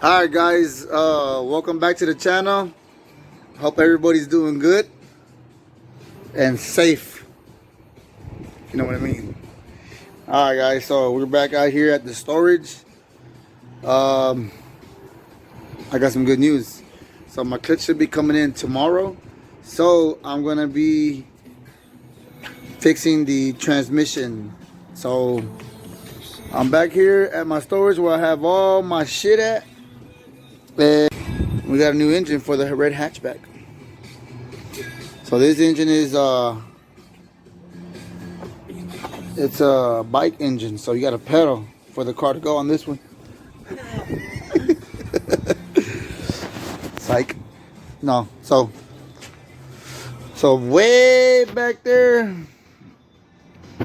Alright guys, welcome back to the channel. Hope everybody's doing good and safe. You know what I mean? Alright guys, so we're back out here at the storage. I got some good news. So my clutch should be coming in tomorrow. So I'm gonna be fixing the transmission. So I'm back here at my storage where I have all my shit at. And we got a new engine for the red hatchback. So this engine is it's a bike engine, so you got a pedal for the car to go on this one. Psych. No, so way back there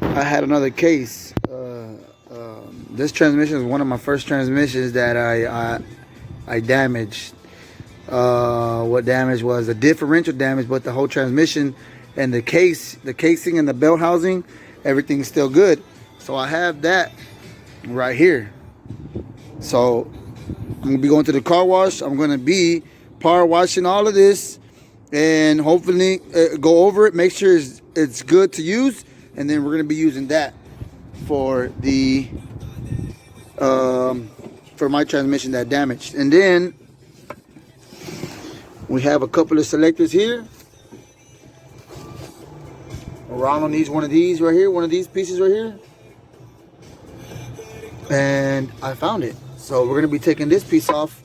I had another case. This transmission is one of my first transmissions that I damaged. What damage was the differential damage, but the whole transmission and the casing and the belt housing, everything's still good. So I have that right here. So I'm gonna be going to the car wash. I'm gonna be power washing all of this and hopefully go over it, make sure it's good to use, and then we're gonna be using that for the for my transmission that damaged. And then we have a couple of selectors here. Ronald needs one of these right here, one of these pieces right here, and I found it. So we're gonna be taking this piece off,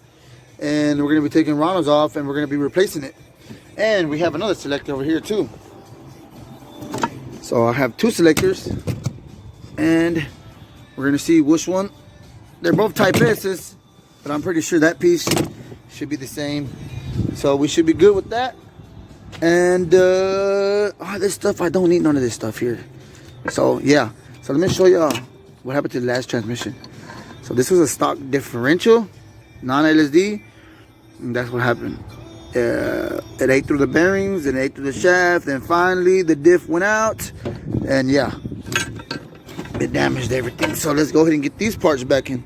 and we're gonna be taking Ronald's off, and we're gonna be replacing it. And we have another selector over here too. So I have two selectors, and we're gonna see which one. They're both type S's, but I'm pretty sure that piece should be the same. So we should be good with that. And this stuff, I don't need none of this stuff here. So yeah, so let me show y'all what happened to the last transmission. So this was a stock differential, non-LSD, and that's what happened. It ate through the bearings, and ate through the shaft, and finally the diff went out, and yeah, it damaged everything. So let's go ahead and get these parts back in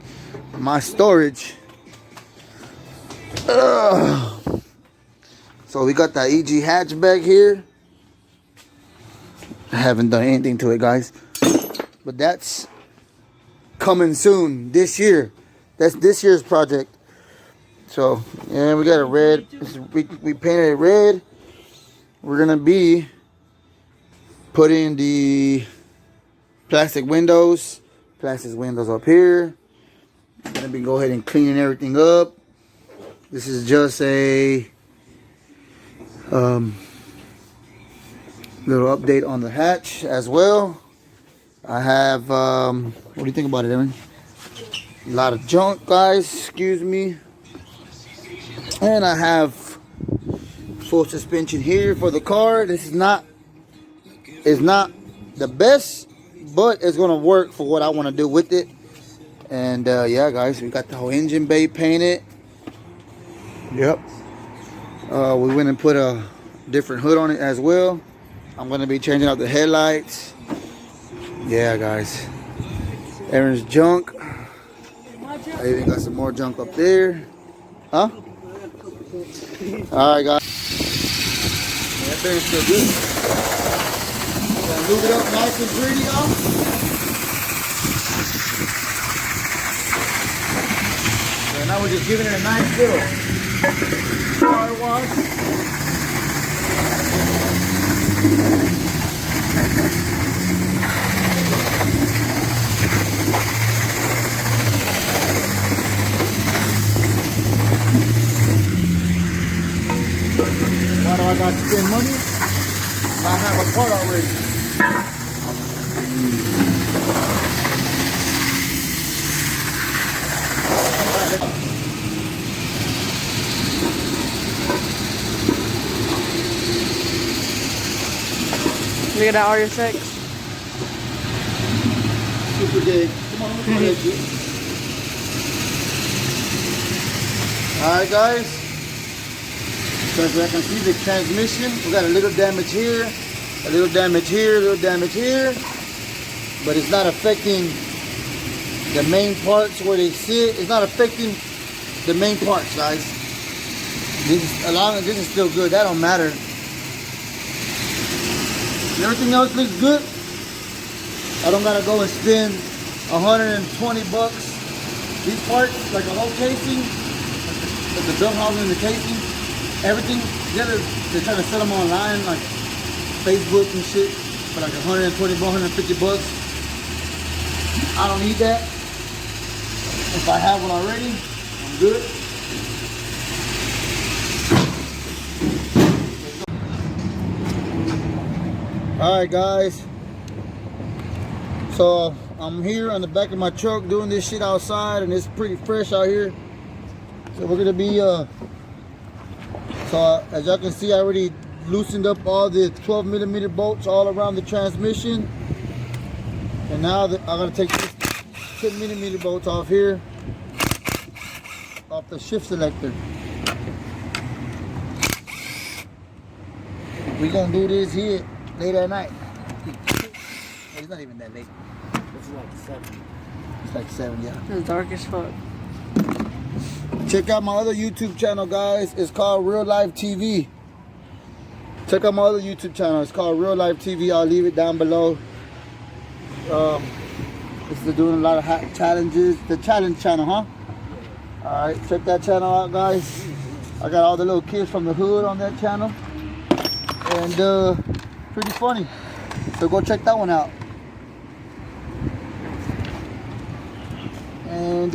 my storage. So we got that EG hatchback here. I haven't done anything to it, guys, but that's coming soon this year. That's this year's project. So yeah, we got a red. We painted it red. We're gonna be putting the plastic windows up here. I'm gonna be go ahead and cleaning everything up. This is just a little update on the hatch as well. I have what do you think about it, Aaron? A lot of junk, guys, excuse me. And I have full suspension here for the car. This is not the best, but it's gonna work for what I want to do with it. And yeah, guys, we got the whole engine bay painted. Yep. We went and put a different hood on it as well. I'm gonna be changing out the headlights. Yeah, guys. Aaron's junk. I even got some more junk up there. Huh? Alright, guys. Yeah, that bearing's still good. Gotta move it up nice and pretty, y'all. So now we're just giving it a nice little car wash. Why do I got to spend money? I have a part already. Look at that RS6. Super gay. Come on, look at that. Alright, guys. So as I can see the transmission, we got a little damage here, a little damage here, a little damage here. But it's not affecting the main parts where they sit. It's not affecting the main parts, guys. This is still good. That don't matter. Everything else looks good. I don't gotta go and spend 120 bucks. These parts, like a whole casing, like the belt housing and the casing, everything together, they're trying to sell them online, like Facebook and shit, for like 120, 150 bucks. I don't need that. If I have one already, I'm good. Alright guys, so I'm here on the back of my truck doing this shit outside, and it's pretty fresh out here. So we're gonna be so as y'all can see, I already loosened up all the 12mm bolts all around the transmission, and now I'm gonna take these 10mm bolts off here, off the shift selector. We're gonna do this here late at night. It's not even that late. It's like 7. It's like 7, yeah. It's dark as fuck. Check out my other YouTube channel, guys. It's called Real Life TV. Check out my other YouTube channel. It's called Real Life TV. I'll leave it down below. It's doing a lot of challenges. The challenge channel, huh? Alright, check that channel out, guys. I got all the little kids from the hood on that channel. And pretty funny. So go check that one out. And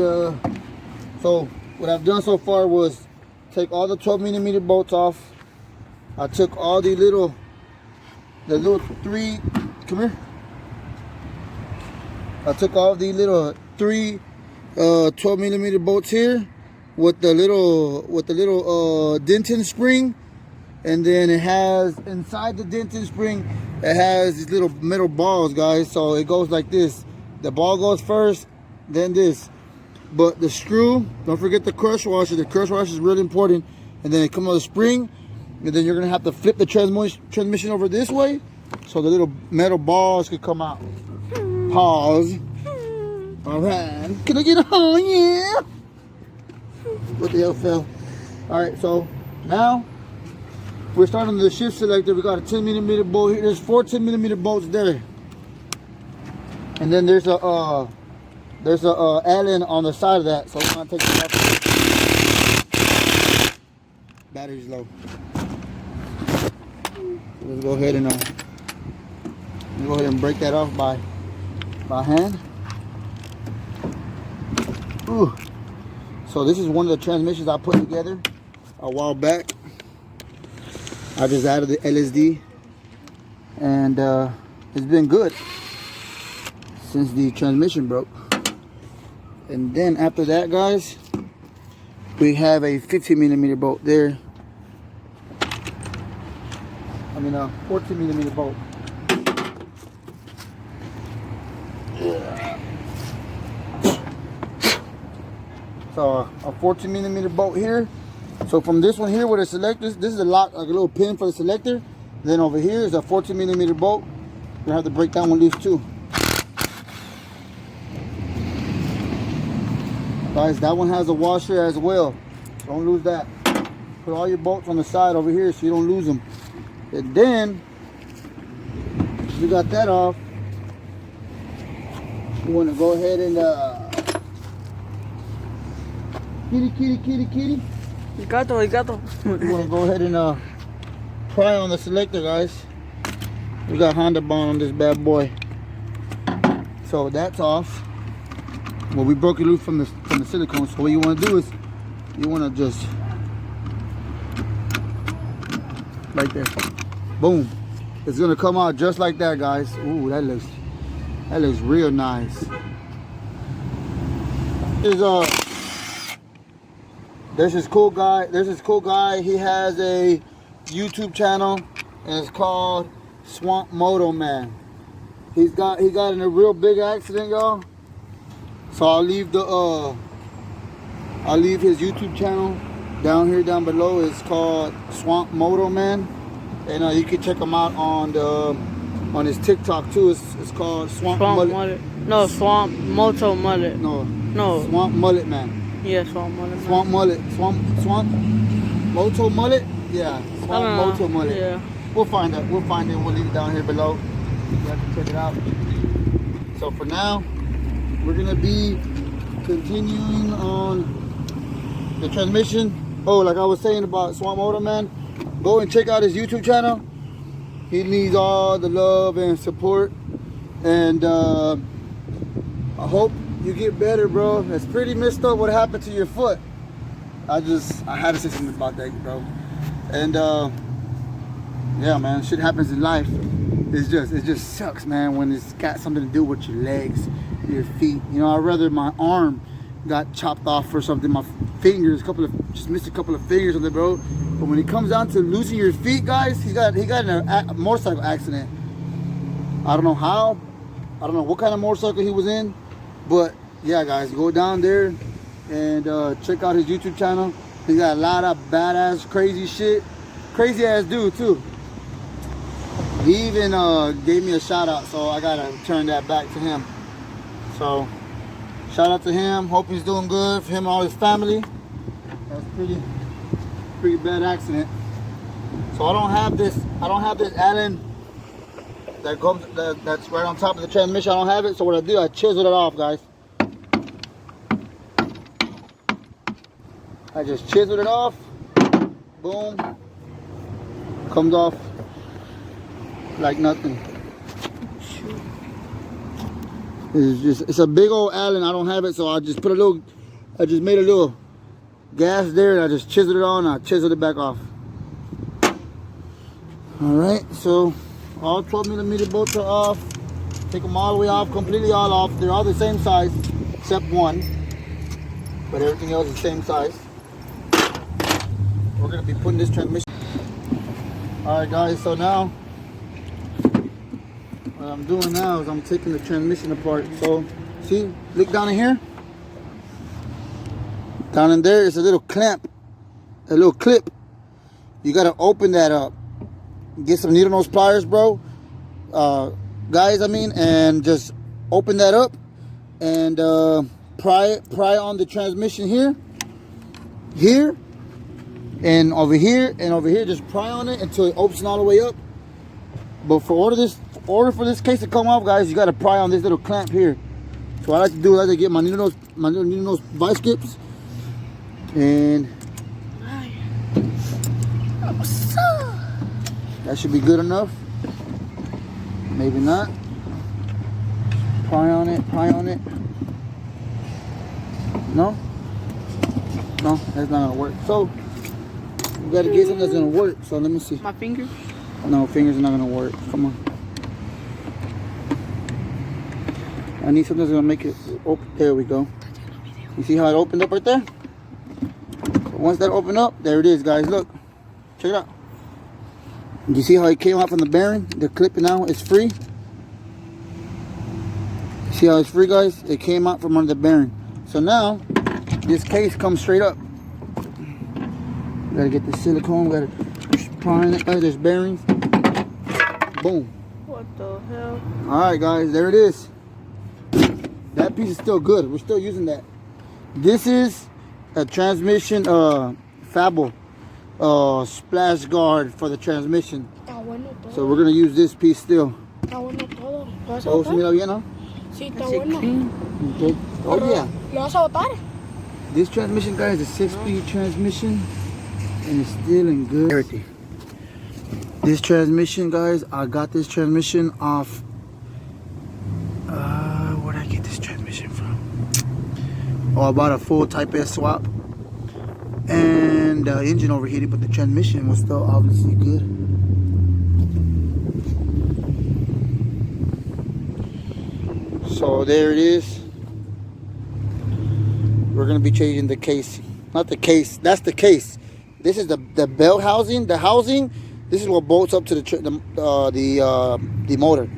so what I've done so far was take all the 12mm bolts off. I took all the little 3, come here. I took all the little 3 12mm bolts here with the little dentin spring, and then it has inside the dentin spring, it has these little metal balls, guys. So it goes like this. The ball goes first, then this. But the screw, don't forget the crush washer. The crush washer is really important. And then it comes with a spring, and then you're gonna have to flip the transmission over this way, so the little metal balls could come out. Pause. All right. Can I get a oh yeah? What the hell fell? All right. So now we're starting the shift selector. We got a 10mm bolt here. There's 4 10mm bolts there, and then there's a Allen on the side of that. So I'm gonna take it off. Battery's low. So let's go ahead and break that off by hand. Ooh. So this is one of the transmissions I put together a while back. I just added the LSD, and it's been good since the transmission broke. And then after that, guys, we have a 15mm bolt there. I mean a 14mm bolt. So a 14mm bolt here. So from this one here where the selector, this is a lock, like a little pin for the selector. Then over here is a 14mm bolt. We're gonna have to break that one loose too. Guys, that one has a washer as well. Don't lose that. Put all your bolts on the side over here so you don't lose them. And then we got that off. You want to go ahead and kitty. Gato. You want to go ahead and pry on the selector, guys. We got Honda bond on this bad boy. So that's off. Well, we broke it loose from the silicone. So what you want to do is you want to just right there, boom. It's gonna come out just like that, guys. Ooh, that looks real nice. There's this cool guy. He has a YouTube channel, and it's called Swamp Moto Man. He got in a real big accident, y'all. So I'll leave his YouTube channel down below. It's called Swamp Moto Man, and you can check him out on his TikTok too. It's called Swamp Mullet. No, Swamp Moto Mullet. No. No. Swamp Mullet Man. Yeah, swamp mullet. Swamp mullet. Swamp moto mullet? Yeah, swamp moto mullet. Yeah. We'll find it. We'll find it. We'll leave it down here below. You have to check it out. So for now, we're gonna be continuing on the transmission. Oh, like I was saying about Swamp Motor Man, go and check out his YouTube channel. He needs all the love and support, and I hope you get better, bro. It's pretty messed up what happened to your foot. I had to say something about that, bro. And yeah, man, shit happens in life. It just sucks, man, when it's got something to do with your legs, your feet. You know, I'd rather my arm got chopped off or something, my fingers, just missed a couple of fingers on it, bro. But when it comes down to losing your feet, guys, he got in a motorcycle accident. I don't know how, I don't know what kind of motorcycle he was in, but yeah, guys, go down there and check out his YouTube channel. He got a lot of badass, crazy shit. Crazy ass dude too. He even gave me a shout out, so I gotta return that back to him. So shout out to him. Hope he's doing good for him and all his family. That's pretty bad accident. So I don't have this Allen that's right on top of the transmission. I don't have it. So what I do, I chisel it off, guys. I just chiseled it off. Boom. Comes off like nothing. It's a big old Allen. I don't have it, so I just made a little gas there, and I just chiseled it on, and I chiseled it back off. All right, so all 12mm bolts are off. Take them all the way off, completely all off. They're all the same size, except one, but everything else is the same size. We're gonna be putting this transmission. All right, guys, so now what I'm doing now is I'm taking the transmission apart. So see, look down in here. Down in there is a little clamp, a little clip. You gotta open that up. Get some needle nose pliers, bro. Guys, I mean, and just open that up and pry on the transmission here, and over here, just pry on it until it opens all the way up. But for order for this case to come off, guys, you gotta pry on this little clamp here. So what I like to do is I like to get my little needle nose vice grips, and that should be good enough. Maybe not. Pry on it. No, that's not gonna work. So we gotta get something that's gonna work. So let me see. My fingers? No, fingers are not gonna work. Come on. I need something that's gonna make it open. There we go. You see how it opened up right there? So once that opened up, there it is, guys. Look. Check it out. You see how it came out from the bearing? The clip now is free. See how it's free, guys? It came out from under the bearing. So now this case comes straight up. We gotta get the silicone. We gotta pry it. There's bearings. Boom. What the hell? All right, guys, there it is. That piece is still good. We're still using that. This is a transmission Fable splash guard for the transmission. So we're gonna use this piece still. Oh, se mira bien, ¿no? Sí, está bueno. Okay. Oh yeah. ¿Lo vas a botar? This transmission, guys, is a 6-speed transmission, and it's still in good. Everything. This transmission, guys, I got this transmission off. Where'd I get this transmission from? Oh, I bought a full Type S swap, and the engine overheated, but the transmission was still obviously good. So there it is. We're gonna be changing the case. Not the case. That's the case. This is the belt housing. The housing. This is what bolts up to the motor.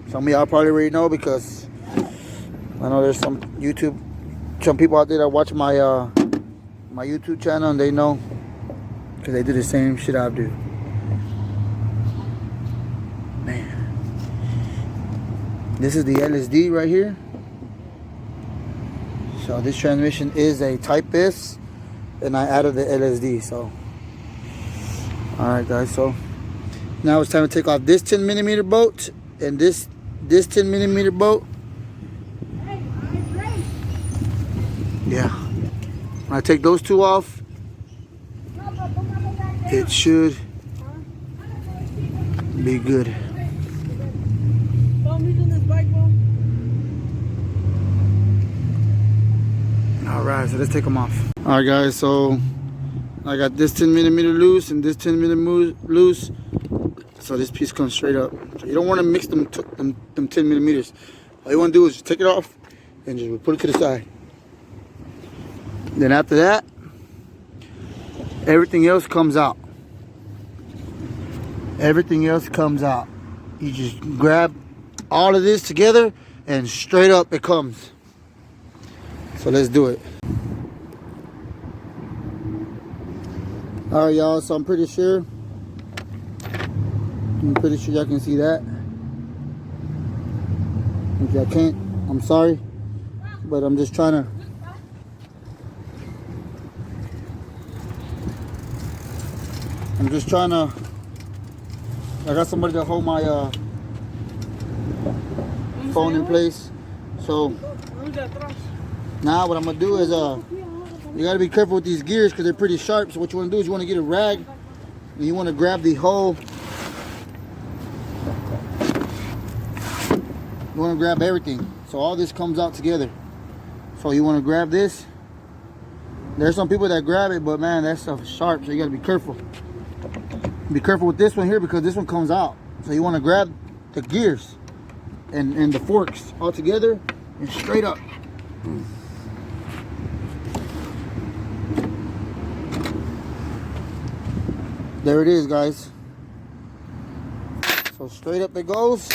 Some of y'all probably already know, because I know there's some people out there that watch my my YouTube channel, and they know, because they do the same shit I do. Man, this is the LSD right here. So this transmission is a Type S, and I added the LSD. So, all right, guys. So now it's time to take off this 10mm bolt and this 10mm bolt. Yeah. When I take those two off, it should be good. All right, so let's take them off. All right, guys, so I got this 10mm loose and this 10mm loose. So this piece comes straight up. So you don't want to mix them 10mm. All you want to do is just take it off and just put it to the side. Then after that, everything else comes out. Everything else comes out. You just grab all of this together and straight up it comes. So let's do it. All right, y'all, so I'm pretty sure y'all can see that. If y'all can't, I'm sorry, but I'm just trying to I got somebody to hold my phone in place. So now what I'm gonna do is you gotta be careful with these gears because they're pretty sharp. So what you wanna do is you wanna get a rag and you wanna grab the whole, you wanna grab everything. So all this comes out together. So you wanna grab this. There's some people that grab it, but man, that stuff is sharp, so you gotta be careful. Be careful with this one here because this one comes out. So you wanna grab the gears and the forks all together and straight up. There it is, guys. So straight up it goes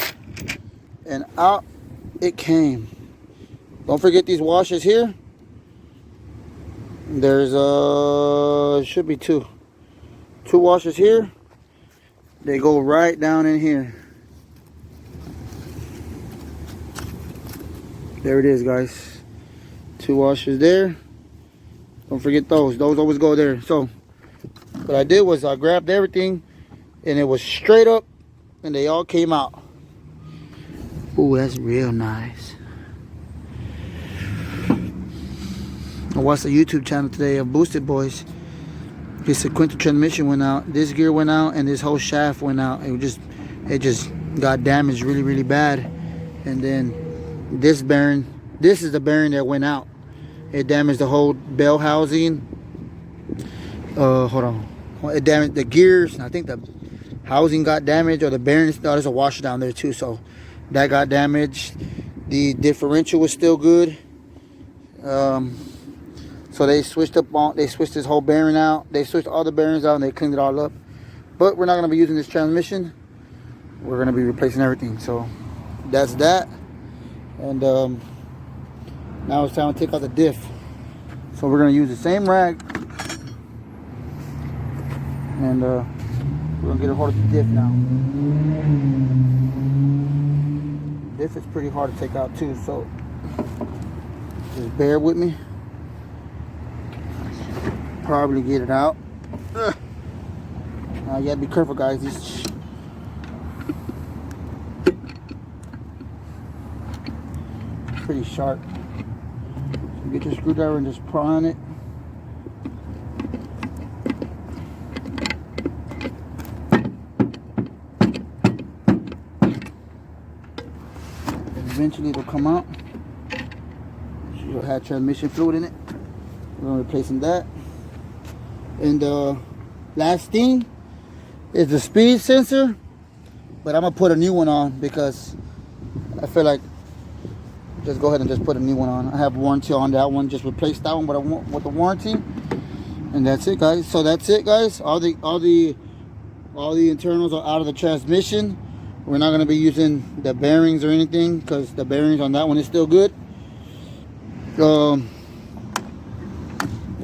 and out it came. Don't forget these washers here. There's should be two washers here. They go right down in here. There it is, guys. Two washers there. Don't forget those. Those always go there. So what I did was I grabbed everything and it was straight up and they all came out. Ooh, that's real nice. I watched the YouTube channel today of Boosted Boys. His sequential transmission went out, this gear went out, and this whole shaft went out. It just got damaged really, really bad. And then this bearing, this is the bearing that went out. It damaged the whole bell housing. Hold on. It damaged the gears. I think the housing got damaged, or the bearings. No, there's a washer down there too, so that got damaged. The differential was still good. So they switched this whole bearing out. They switched all the bearings out and they cleaned it all up. But we're not gonna be using this transmission. We're gonna be replacing everything. So that's that. And now it's time to take out the diff. So we're gonna use the same rag. And we're gonna get a hold of the diff now. Diff is pretty hard to take out too, so just bear with me. Probably get it out. Now you gotta be careful, guys. These pretty sharp. So get your screwdriver and just pry on it. Eventually it'll come out. You'll have transmission fluid in it. We're gonna replacing that. And last thing is the speed sensor, but I'm gonna put a new one on because I feel like just go ahead and just put a new one on. I have warranty on that one. Just replace that one, but I want with the warranty. And that's it, guys. So that's it, guys. All the internals are out of the transmission. We're not gonna be using the bearings or anything because the bearings on that one is still good. The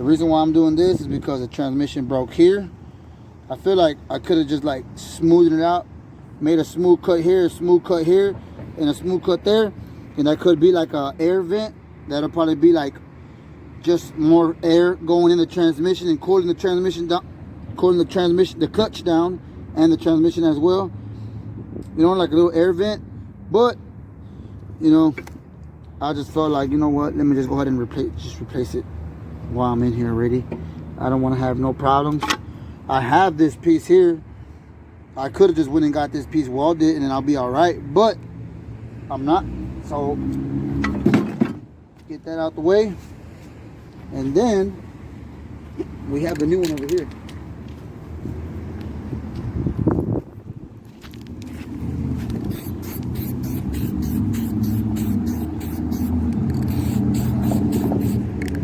reason why I'm doing this is because the transmission broke here. I feel like I could have just like smoothed it out, made a smooth cut here, a smooth cut here, and a smooth cut there. And that could be like a air vent. That'll probably be like just more air going in the transmission and cooling the transmission down, the clutch down, and the transmission as well. You know, like a little air vent. But you know, I just felt like, you know what, let me just go ahead and replace it while I'm in here already. I don't want to have no problems. I have this piece here. I could have just went and got this piece welded and then I'll be all right, but I'm not. So get that out the way, and then we have the new one over here.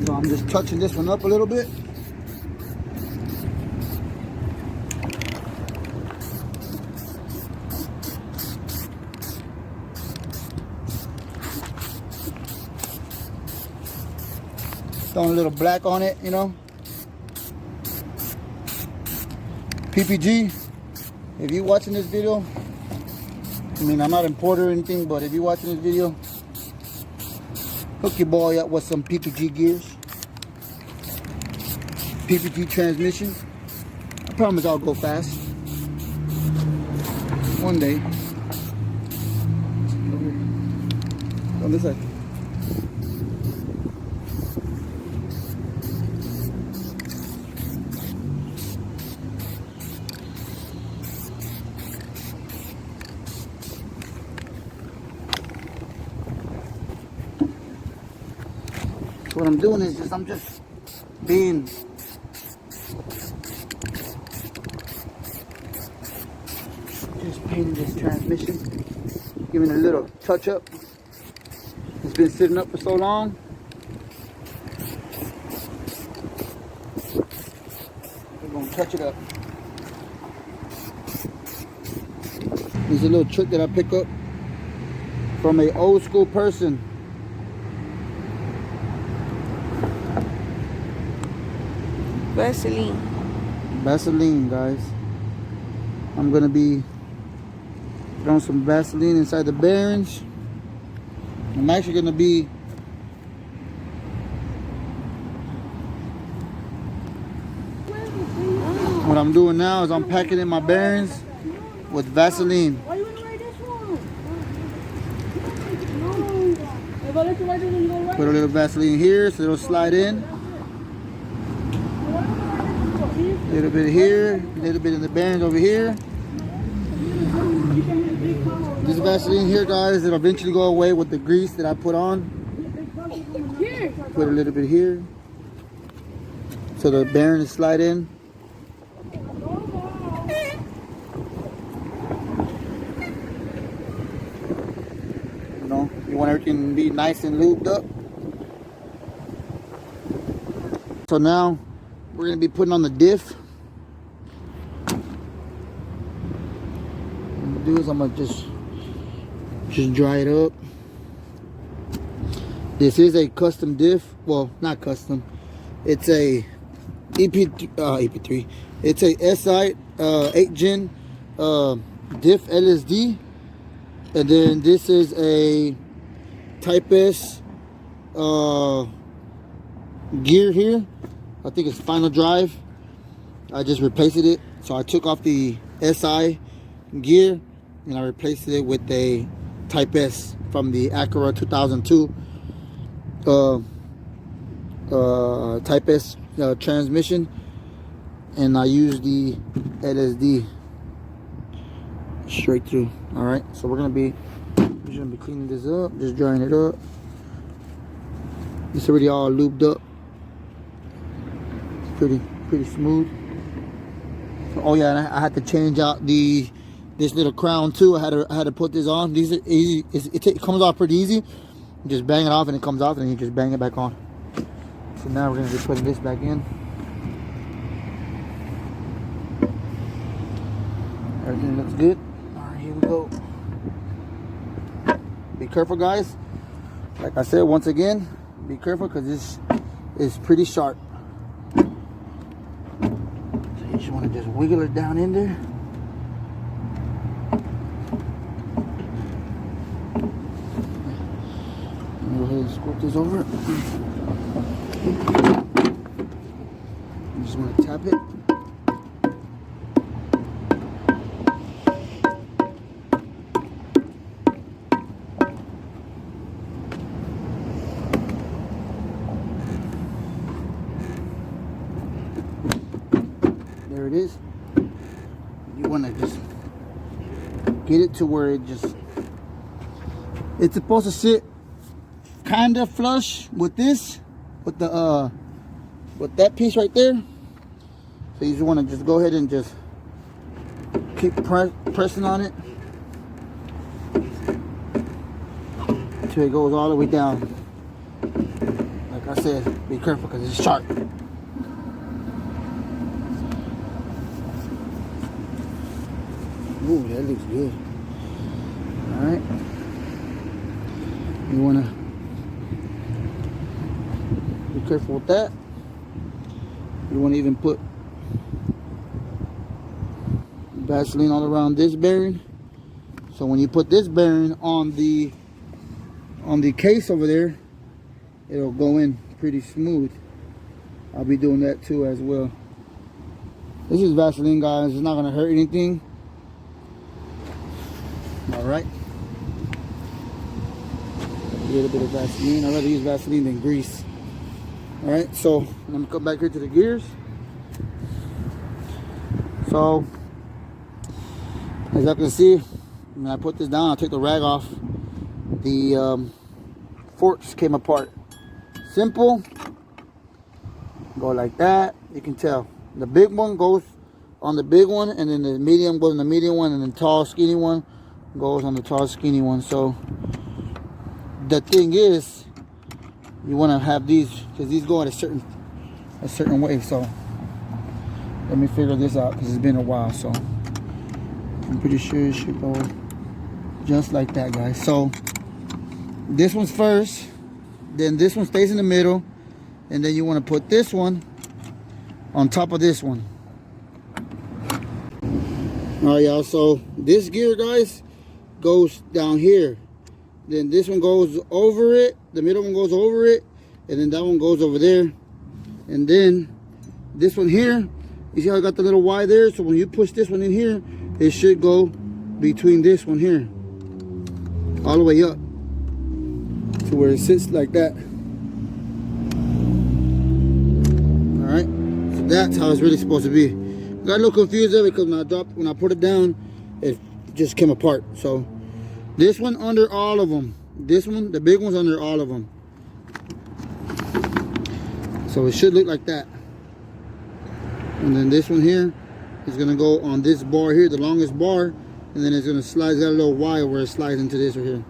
So I'm just touching this one up a little bit. Throwing a little black on it, you know. PPG, if you're watching this video, I mean, I'm not importer or anything, but if you're watching this video, hook your boy up with some PPG gears. PPG transmission. I promise I'll go fast. One day. On this side. What I'm doing is I'm just painting this transmission, giving it a little touch up. It's been sitting up for so long. We're gonna touch it up. There's a little trick that I pick up from an old school person. Vaseline, guys. I'm gonna be throwing some Vaseline inside the bearings. I'm actually gonna be what I'm doing now is I'm packing in my bearings with Vaseline. Why you wanna ride this one? Put a little Vaseline here so it'll slide in. A little bit here, a little bit in the bearings over here. This Vaseline here, guys, it'll eventually go away with the grease that I put on. Put a little bit here so the bearings slide in. You know, you want everything to be nice and lubed up. So now we're gonna be putting on the diff. What I'm gonna do is I'm gonna just dry it up. This is a custom diff. Well, not custom. It's a EP3. It's a SI 8 gen diff LSD, and then this is a Type S gear here. I think it's final drive. I just replaced it. So I took off the SI gear and I replaced it with a Type S from the Acura 2002 Type S transmission, and I used the LSD straight through. All right, so we're gonna be cleaning this up, just drying it up. It's already all lubed up. Pretty smooth. Oh yeah, and I had to change out this little crown too. I had to put this on. These are easy. It comes off pretty easy. You just bang it off and it comes off, and you just bang it back on. So now we're gonna be putting this back in. Everything looks good. All right, here we go. Be careful, guys. Like I said, once again, be careful because this is pretty sharp. You just want to just wiggle it down in there. Go ahead and squirt this over. You just want to tap it. There it is. You want to just get it to where it's supposed to sit kind of flush with this, with that piece right there. So you just want to just go ahead and just keep pressing on it until it goes all the way down. Like I said, be careful because it's sharp. Ooh, that looks good. Alright. You want to be careful with that. You want to even put Vaseline all around this bearing. So when you put this bearing on the case over there, it'll go in pretty smooth. I'll be doing that too as well. This is Vaseline, guys. It's not going to hurt anything. Alright. A little bit of Vaseline. I'd rather use Vaseline than grease. Alright, so I'm going to come back here to the gears. So, as you can see, when I put this down, I took the rag off. The forks came apart. Simple. Go like that. You can tell. The big one goes on the big one, and then the medium goes on the medium one, and then the tall, skinny one goes on the tall, skinny one. So, the thing is, you want to have these, because these go at a certain way. So, let me figure this out, because it's been a while. So, I'm pretty sure it should go just like that, guys. So, this one's first, then this one stays in the middle, and then you want to put this one on top of this one. Alright, y'all, so this gear, guys, goes down here. Then this one goes over it, the middle one goes over it, and then that one goes over there. And then this one here, you see how I got the little Y there? So when you push this one in here, it should go between this one here, all the way up to where it sits like that. Alright, so that's how it's really supposed to be. Got a little confused there because when I put it down, it just came apart. So this one under all of them. This one, the big one's under all of them. So it should look like that. And then this one here is gonna go on this bar here, the longest bar, and then it's gonna slide. It's got a little wire where it slides into this right here.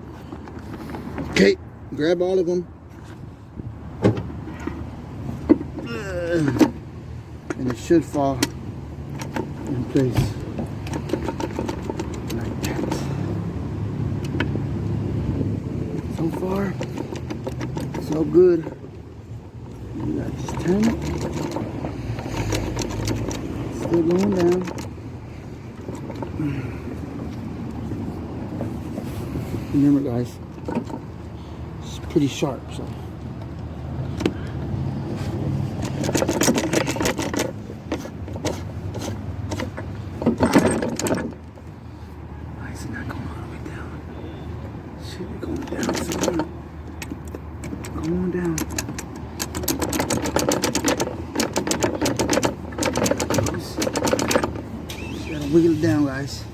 Okay, grab all of them. And it should fall in place like that. So far, so good. You gotta just turn it. Still going down. Remember, guys, it's pretty sharp, so. Wiggle it down, guys.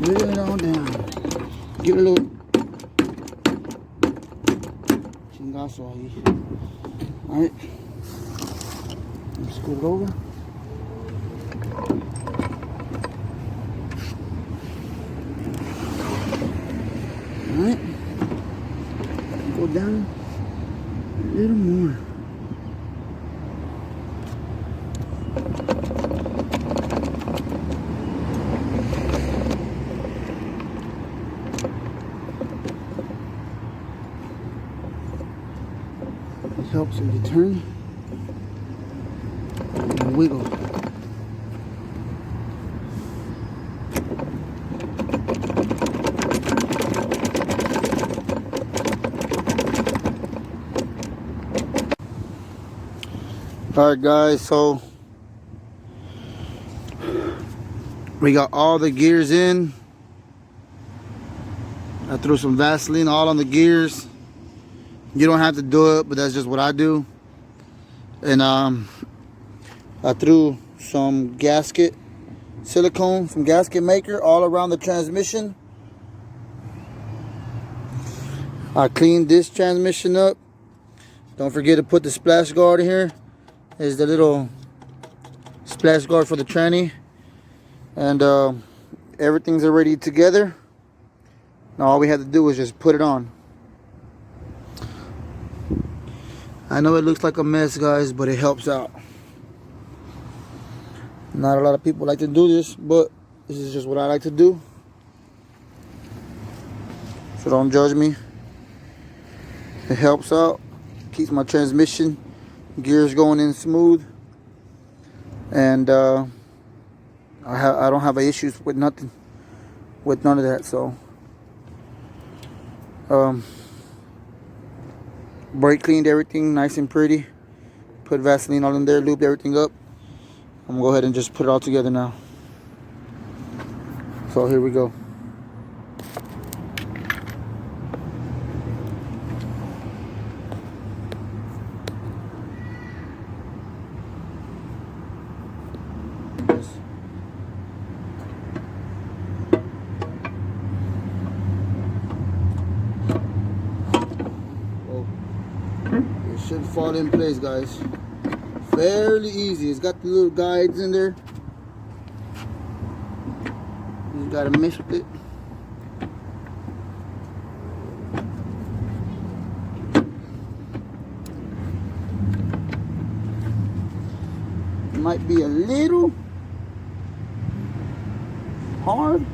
Wiggle it on down. Give it a little chingazo ahí. Alright. Scoot it over. Alright. Go down a little more. Helps when you turn and wiggle. Alright guys, so we got all the gears in. I threw some Vaseline all on the gears. You don't have to do it, but that's just what I do. And I threw some gasket silicone from gasket maker all around the transmission. I cleaned this transmission up. Don't forget to put the splash guard in here. There's the little splash guard for the tranny. And everything's already together. Now all we had to do was just put it on. I know it looks like a mess, guys, but it helps out. Not a lot of people like to do this, but this is just what I like to do. So don't judge me. It helps out. Keeps my transmission gears going in smooth. And I don't have issues with nothing. With none of that, so. Brake cleaned everything nice and pretty. Put Vaseline all in there, lubed everything up. I'm gonna go ahead and just put it all together now. So here we go. It should fall in place, guys. Fairly easy. It's got the little guides in there. You just gotta mess with it. It might be a little hard.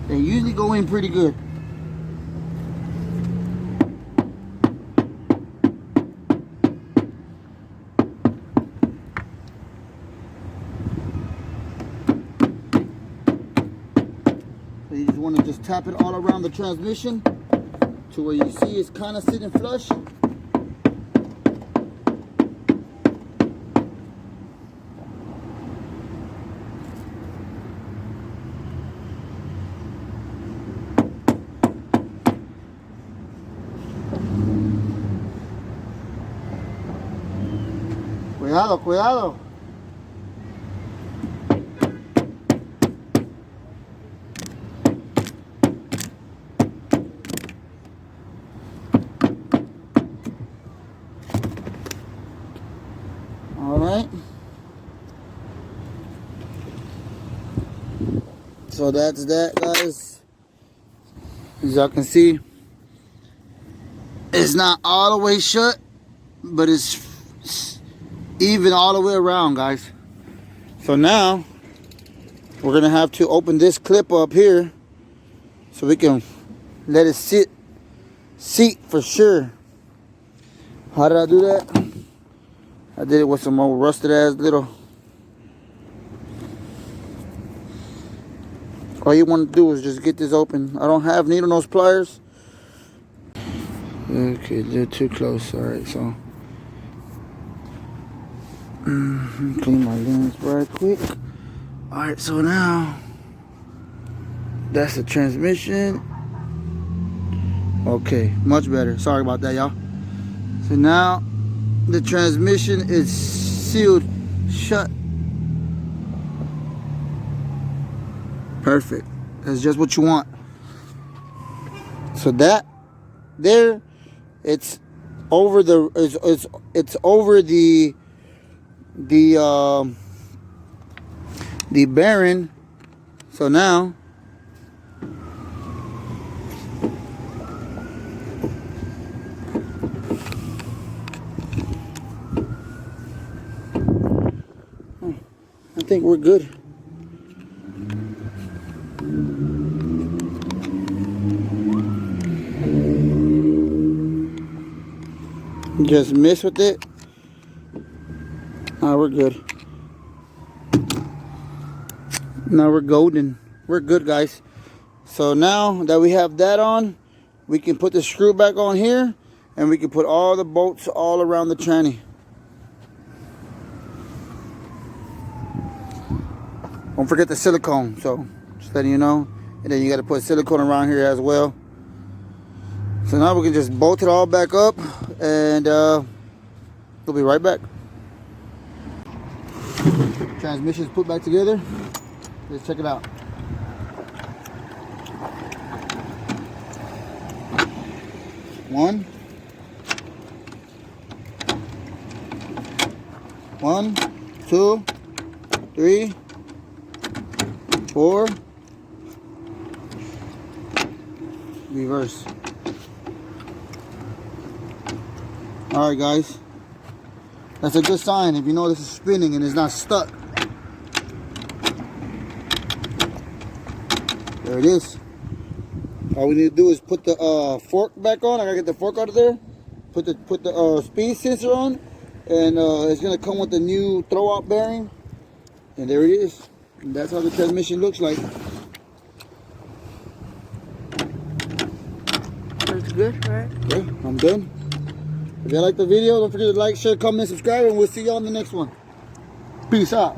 They usually go in pretty good. So you just want to just tap it all around the transmission to where you see it's kind of sitting flush. Cuidado, cuidado. All right. So that's that, guys. As y'all can see, it's not all the way shut, but it's even all the way around, guys. So now we're gonna have to open this clip up here so we can let it seat for sure. How did I do that? I did it with some old rusted ass little. All you want to do is just get this open. I don't have needle nose pliers. Okay, they're too close. All right, so clean my lens right quick. All right, so now that's the transmission. Okay, much better. Sorry about that, y'all. So now the transmission is sealed shut. Perfect. That's just what you want. So that there, it's over the it's over the bearing. So now I think we're good. Just mess with it. Now we're good. Now we're golden. We're good, guys. So now that we have that on, we can put the screw back on here And we can put all the bolts all around the tranny. Don't forget the silicone. So just letting you know. And then you got to put silicone around here as well. So now we can just bolt it all back up. And we'll be right back. Transmission's put back together. Let's check it out. One, 2, 3, 4. Reverse. All right, guys. That's a good sign if you know this is spinning and it's not stuck. There it is. All we need to do is put the fork back on. I gotta get the fork out of there. Put the speed sensor on, and it's gonna come with the new throwout bearing. And there it is. And that's how the transmission looks like. Looks good, right? Okay, I'm done. If you like the video, don't forget to like, share, comment, subscribe, and we'll see you on the next one. Peace out.